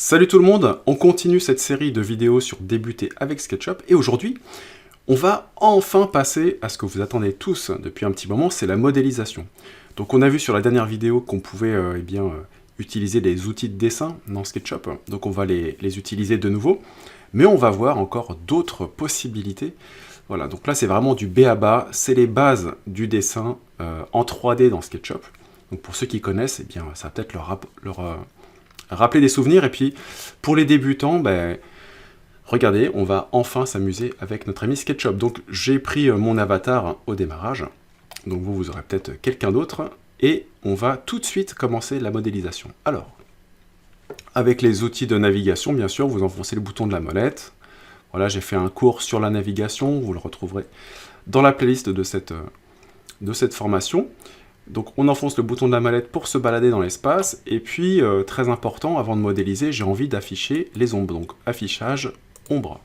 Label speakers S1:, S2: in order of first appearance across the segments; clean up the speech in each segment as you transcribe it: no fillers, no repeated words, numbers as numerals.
S1: Salut tout le monde, on continue cette série de vidéos sur débuter avec SketchUp et aujourd'hui on va enfin passer à ce que vous attendez tous depuis un petit moment, c'est la modélisation. Donc on a vu sur la dernière vidéo qu'on pouvait utiliser des outils de dessin dans SketchUp, donc on va les utiliser de nouveau, mais on va voir encore d'autres possibilités. Voilà, donc là c'est vraiment du B à bas, c'est les bases du dessin en 3D dans SketchUp. Donc pour ceux qui connaissent, eh bien, ça va peut-être leur rappeler des souvenirs. Et puis, pour les débutants, regardez, on va enfin s'amuser avec notre ami SketchUp. Donc, j'ai pris mon avatar au démarrage. Donc, vous aurez peut-être quelqu'un d'autre. Et on va tout de suite commencer la modélisation. Alors, avec les outils de navigation, bien sûr, vous enfoncez le bouton de la molette. Voilà, j'ai fait un cours sur la navigation. Vous le retrouverez dans la playlist de cette formation. Donc on enfonce le bouton de la mallette pour se balader dans l'espace, et puis, très important, avant de modéliser, j'ai envie d'afficher les ombres, donc affichage, ombre.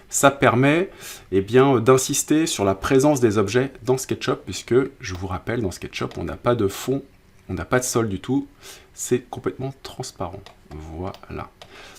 S1: Ça permet d'insister sur la présence des objets dans SketchUp, puisque, je vous rappelle, dans SketchUp, on n'a pas de fond, on n'a pas de sol du tout, c'est complètement transparent. Voilà.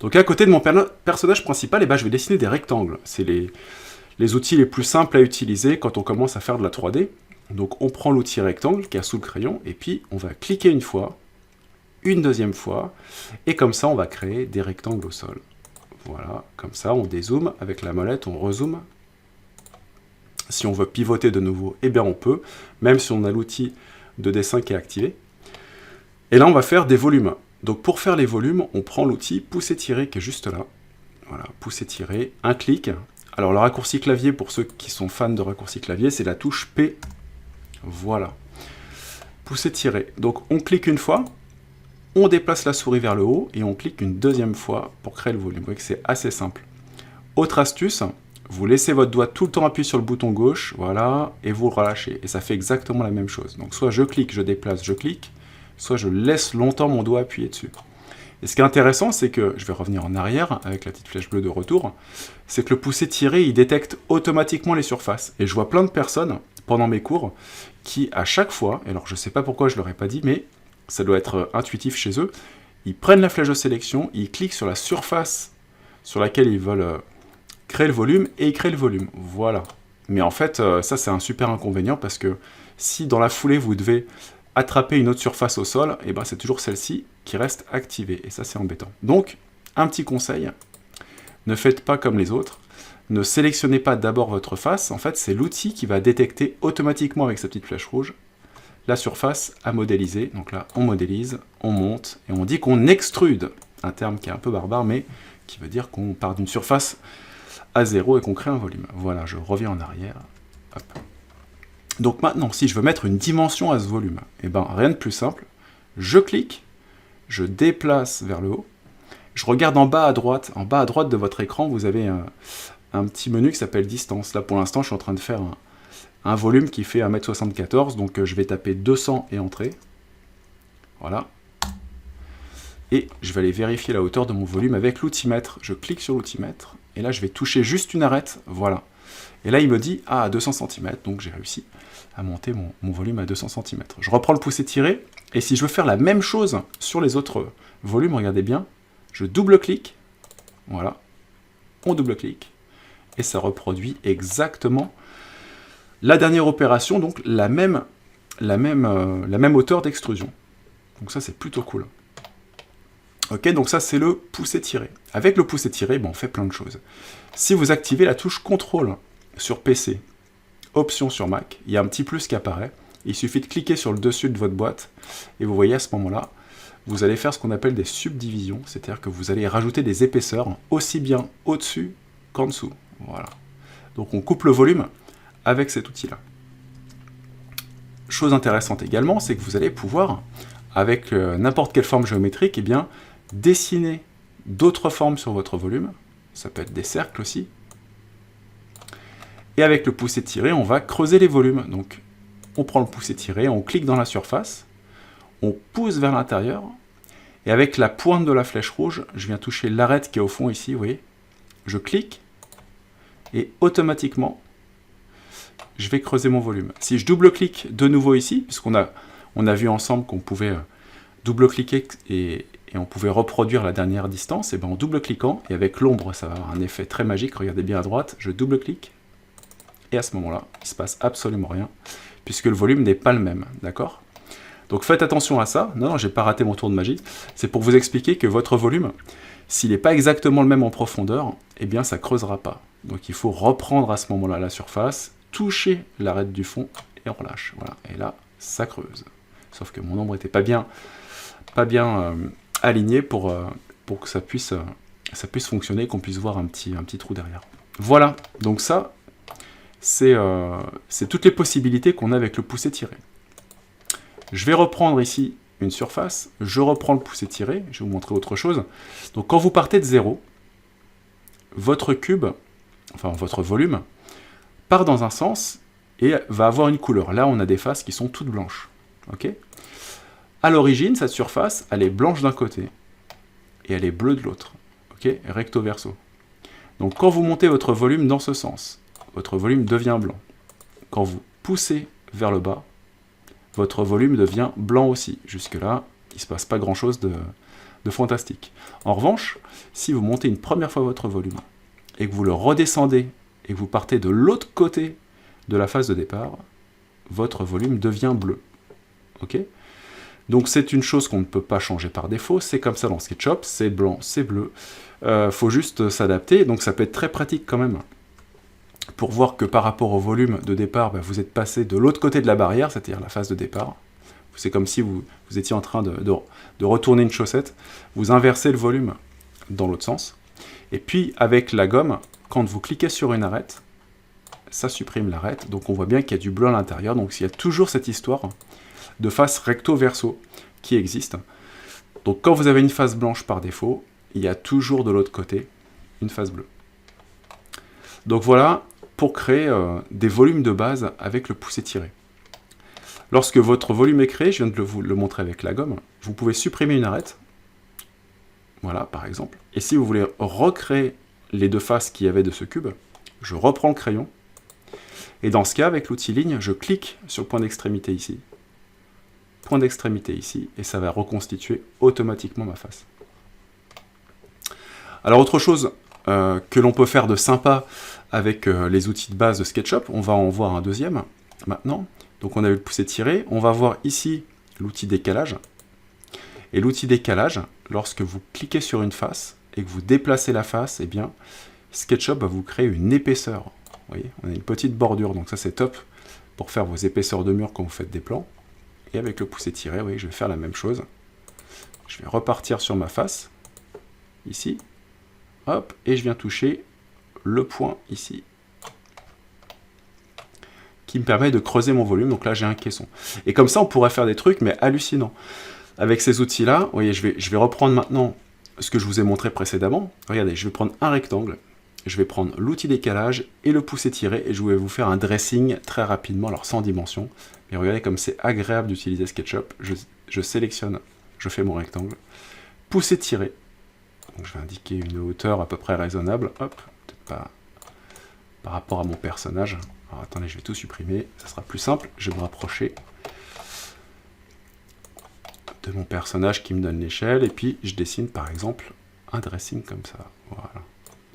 S1: Donc à côté de mon personnage principal, je vais dessiner des rectangles. C'est les outils les plus simples à utiliser quand on commence à faire de la 3D. Donc on prend l'outil rectangle qui est sous le crayon, et puis on va cliquer une fois, une deuxième fois, et comme ça on va créer des rectangles au sol. Voilà, comme ça on dézoome, avec la molette on rezoome. Si on veut pivoter de nouveau, eh bien on peut, même si on a l'outil de dessin qui est activé. Et là on va faire des volumes. Donc pour faire les volumes, on prend l'outil pousser-tirer qui est juste là. Voilà, pousser-tirer, un clic. Alors le raccourci clavier, pour ceux qui sont fans de raccourci clavier, c'est la touche P. Voilà. Pousser-tirer. Donc on clique une fois, on déplace la souris vers le haut et on clique une deuxième fois pour créer le volume. Vous voyez que c'est assez simple. Autre astuce, vous laissez votre doigt tout le temps appuyé sur le bouton gauche, voilà, et vous le relâchez. Et ça fait exactement la même chose. Donc soit je clique, je déplace, je clique, soit je laisse longtemps mon doigt appuyé dessus. Et ce qui est intéressant, c'est que, je vais revenir en arrière avec la petite flèche bleue de retour, c'est que le pousser-tirer, il détecte automatiquement les surfaces. Et je vois plein de personnes, pendant mes cours, qui à chaque fois, alors je ne sais pas pourquoi je ne leur ai pas dit, mais ça doit être intuitif chez eux, ils prennent la flèche de sélection, ils cliquent sur la surface sur laquelle ils veulent créer le volume, et ils créent le volume. Voilà. Mais en fait, ça c'est un super inconvénient, parce que si dans la foulée vous devez attraper une autre surface au sol, et c'est toujours celle-ci qui reste activée, et ça c'est embêtant. Donc, un petit conseil, ne faites pas comme les autres, ne sélectionnez pas d'abord votre face, en fait c'est l'outil qui va détecter automatiquement avec sa petite flèche rouge la surface à modéliser. Donc là on modélise, on monte, et on dit qu'on extrude, un terme qui est un peu barbare, mais qui veut dire qu'on part d'une surface à 0 et qu'on crée un volume. Voilà, je reviens en arrière. Hop. Donc maintenant, si je veux mettre une dimension à ce volume, rien de plus simple, je clique, je déplace vers le haut, je regarde en bas à droite de votre écran, vous avez un petit menu qui s'appelle distance. Là pour l'instant je suis en train de faire un volume qui fait 1m74, donc je vais taper 200 et entrer. Voilà. Et je vais aller vérifier la hauteur de mon volume avec l'outimètre. Je clique sur l'outimètre, et là je vais toucher juste une arête, voilà. Et là il me dit, à 200 cm, donc j'ai réussi à monter mon volume à 200 cm. Je reprends le pousser-tirer, et si je veux faire la même chose sur les autres volumes, regardez bien, je double-clique, voilà, on double-clique, et ça reproduit exactement la dernière opération, donc la même hauteur d'extrusion. Donc ça c'est plutôt cool. Ok, donc ça c'est le pousser-tirer. Avec le pousser-tirer, on fait plein de choses. Si vous activez la touche CTRL sur PC, Option sur Mac, il y a un petit plus qui apparaît. Il suffit de cliquer sur le dessus de votre boîte, et vous voyez à ce moment-là, vous allez faire ce qu'on appelle des subdivisions, c'est-à-dire que vous allez rajouter des épaisseurs aussi bien au-dessus qu'en dessous. Voilà. Donc on coupe le volume avec cet outil-là. Chose intéressante également, c'est que vous allez pouvoir, avec n'importe quelle forme géométrique, dessiner d'autres formes sur votre volume. Ça peut être des cercles aussi. Et avec le pousser-tirer, on va creuser les volumes. Donc on prend le pousser-tirer, on clique dans la surface, on pousse vers l'intérieur, et avec la pointe de la flèche rouge, je viens toucher l'arête qui est au fond ici, vous voyez, je clique, et automatiquement, je vais creuser mon volume. Si je double-clique de nouveau ici, puisqu'on a vu ensemble qu'on pouvait double-cliquer et et on pouvait reproduire la dernière distance, et ben en double-cliquant, et avec l'ombre, ça va avoir un effet très magique, regardez bien à droite, je double-clique, et à ce moment-là, il ne se passe absolument rien, puisque le volume n'est pas le même, d'accord? Donc faites attention à ça, non, j'ai pas raté mon tour de magie, c'est pour vous expliquer que votre volume, s'il n'est pas exactement le même en profondeur, eh bien ça creusera pas. Donc il faut reprendre à ce moment-là la surface, toucher l'arête du fond, et on relâche, voilà, et là, ça creuse. Sauf que mon ombre n'était pas bien aligné pour que ça puisse fonctionner, qu'on puisse voir un petit trou derrière. Voilà, donc ça, c'est toutes les possibilités qu'on a avec le poussé tiré. Je vais reprendre ici une surface, je reprends le poussé tiré, je vais vous montrer autre chose. Donc quand vous partez de 0, votre cube, enfin votre volume, part dans un sens et va avoir une couleur. Là, on a des faces qui sont toutes blanches. Okay, à l'origine, cette surface, elle est blanche d'un côté et elle est bleue de l'autre. Okay, recto verso. Donc quand vous montez votre volume dans ce sens, votre volume devient blanc. Quand vous poussez vers le bas, votre volume devient blanc aussi. Jusque-là, il ne se passe pas grand-chose de fantastique. En revanche, si vous montez une première fois votre volume et que vous le redescendez et que vous partez de l'autre côté de la phase de départ, votre volume devient bleu. Okay, donc c'est une chose qu'on ne peut pas changer par défaut, c'est comme ça dans SketchUp, c'est blanc, c'est bleu. Faut juste s'adapter, donc ça peut être très pratique quand même, pour voir que par rapport au volume de départ, ben, vous êtes passé de l'autre côté de la barrière, c'est-à-dire la phase de départ. C'est comme si vous étiez en train de retourner une chaussette, vous inversez le volume dans l'autre sens. Et puis avec la gomme, quand vous cliquez sur une arête, ça supprime l'arête, donc on voit bien qu'il y a du bleu à l'intérieur, donc il y a toujours cette histoire de face recto-verso qui existe. Donc quand vous avez une face blanche par défaut, il y a toujours de l'autre côté une face bleue. Donc voilà pour créer des volumes de base avec le poussé tiré. Lorsque votre volume est créé, je viens de vous le montrer avec la gomme, vous pouvez supprimer une arête, voilà par exemple, et si vous voulez recréer les deux faces qu'il y avait de ce cube, je reprends le crayon, et dans ce cas, avec l'outil ligne, je clique sur le point d'extrémité ici, et ça va reconstituer automatiquement ma face. Alors autre chose que l'on peut faire de sympa avec les outils de base de SketchUp, on va en voir un deuxième maintenant. Donc on a eu le poussé tiré, on va voir ici l'outil décalage. Et l'outil décalage, lorsque vous cliquez sur une face et que vous déplacez la face, eh bien SketchUp va vous créer une épaisseur. Vous voyez, on a une petite bordure, donc ça c'est top pour faire vos épaisseurs de mur quand vous faites des plans. Et avec le poussé tiré, vous voyez, je vais faire la même chose. Je vais repartir sur ma face, ici, hop, et je viens toucher le point ici, qui me permet de creuser mon volume. Donc là, j'ai un caisson. Et comme ça, on pourrait faire des trucs, mais hallucinants. Avec ces outils-là, vous voyez, je vais reprendre maintenant ce que je vous ai montré précédemment. Regardez, je vais prendre un rectangle, je vais prendre l'outil décalage et le poussé tiré, et je vais vous faire un dressing très rapidement, alors sans dimension. Mais regardez comme c'est agréable d'utiliser SketchUp. Je sélectionne, je fais mon rectangle, poussé tiré. Donc je vais indiquer une hauteur à peu près raisonnable. Hop, peut-être pas par rapport à mon personnage. Alors attendez, je vais tout supprimer, ça sera plus simple. Je vais me rapprocher de mon personnage qui me donne l'échelle, et puis je dessine par exemple un dressing comme ça. Voilà.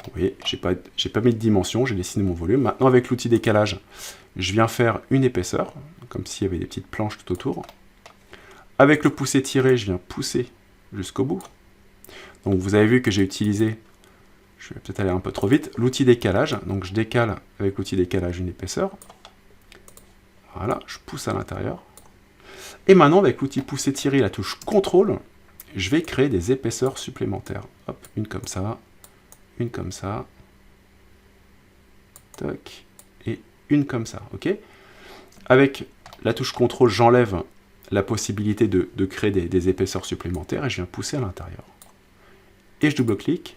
S1: Vous voyez, j'ai pas mis de dimension, j'ai dessiné mon volume. Maintenant avec l'outil décalage, je viens faire une épaisseur, comme s'il y avait des petites planches tout autour. Avec le poussé tiré, je viens pousser jusqu'au bout. Donc vous avez vu que j'ai utilisé, je vais peut-être aller un peu trop vite, l'outil décalage. Donc je décale avec l'outil décalage une épaisseur. Voilà, je pousse à l'intérieur. Et maintenant avec l'outil poussé tiré, la touche CTRL, je vais créer des épaisseurs supplémentaires. Hop, une comme ça, une comme ça, tac, et une comme ça, ok? Avec la touche CTRL, j'enlève la possibilité de créer des épaisseurs supplémentaires et je viens pousser à l'intérieur. Et je double-clique,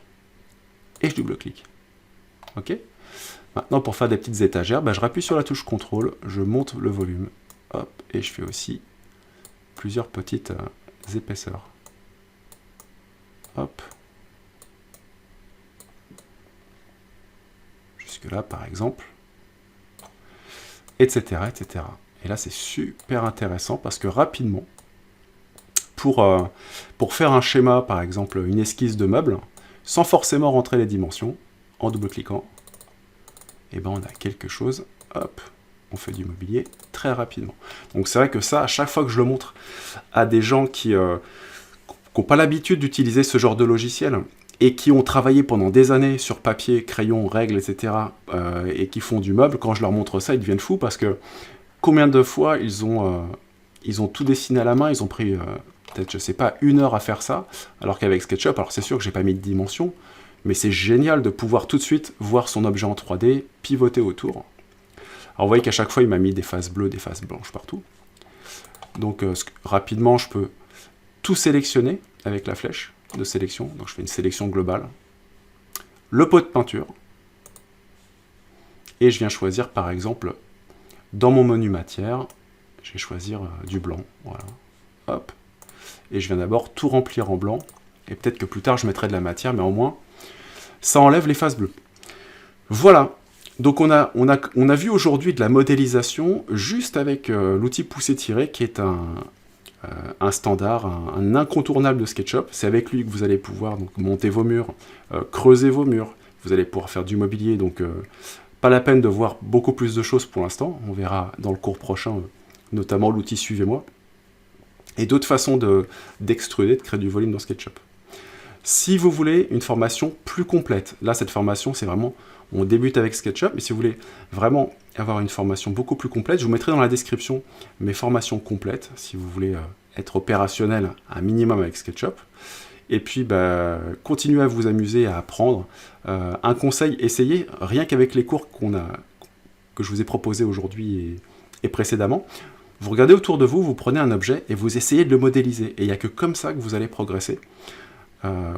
S1: et je double-clique. Ok? Maintenant, pour faire des petites étagères, je rappuie sur la touche CTRL, je monte le volume, hop, et je fais aussi plusieurs petites épaisseurs. Hop. Jusque-là, par exemple. Etc., etc. Et là, c'est super intéressant parce que rapidement, pour faire un schéma, par exemple une esquisse de meuble, sans forcément rentrer les dimensions, en double-cliquant, et ben on a quelque chose, hop, on fait du mobilier très rapidement. Donc c'est vrai que ça, à chaque fois que je le montre à des gens qui n'ont pas l'habitude d'utiliser ce genre de logiciel, et qui ont travaillé pendant des années sur papier, crayon, règles, etc., et qui font du meuble, quand je leur montre ça, ils deviennent fous, parce que combien de fois ils ont tout dessiné à la main, ils ont pris peut-être, je sais pas, 1 heure à faire ça, alors qu'avec SketchUp, alors c'est sûr que j'ai pas mis de dimension, mais c'est génial de pouvoir tout de suite voir son objet en 3D, pivoter autour. Alors vous voyez qu'à chaque fois, il m'a mis des faces bleues, des faces blanches partout. Donc rapidement, je peux tout sélectionner avec la flèche de sélection. Donc je fais une sélection globale. Le pot de peinture. Et je viens choisir, par exemple, dans mon menu matière, je vais choisir du blanc. Voilà. Hop. Et je viens d'abord tout remplir en blanc. Et peut-être que plus tard, je mettrai de la matière, mais au moins, ça enlève les faces bleues. Voilà. Donc on a vu aujourd'hui de la modélisation juste avec l'outil pousser-tirer, qui est un standard, un incontournable de SketchUp. C'est avec lui que vous allez pouvoir donc, monter vos murs, creuser vos murs. Vous allez pouvoir faire du mobilier, donc pas la peine de voir beaucoup plus de choses pour l'instant. On verra dans le cours prochain, notamment l'outil Suivez-moi. Et d'autres façons d'extruder, de créer du volume dans SketchUp. Si vous voulez une formation plus complète, là cette formation c'est vraiment, on débute avec SketchUp, mais si vous voulez vraiment avoir une formation beaucoup plus complète, je vous mettrai dans la description mes formations complètes, si vous voulez être opérationnel un minimum avec SketchUp. Et puis continuez à vous amuser, à apprendre. Un conseil, essayez, rien qu'avec les cours que je vous ai proposés aujourd'hui et précédemment, vous regardez autour de vous, vous prenez un objet et vous essayez de le modéliser. Et il n'y a que comme ça que vous allez progresser.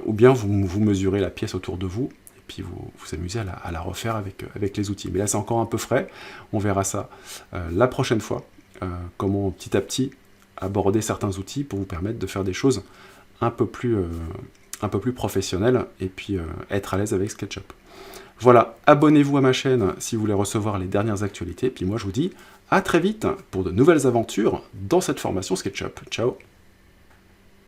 S1: Ou bien vous mesurez la pièce autour de vous, et puis vous vous amusez à la refaire avec les outils. Mais là, c'est encore un peu frais, on verra ça la prochaine fois, comment petit à petit aborder certains outils pour vous permettre de faire des choses un peu plus professionnelles, et puis être à l'aise avec SketchUp. Voilà, abonnez-vous à ma chaîne si vous voulez recevoir les dernières actualités, puis moi je vous dis à très vite pour de nouvelles aventures dans cette formation SketchUp. Ciao!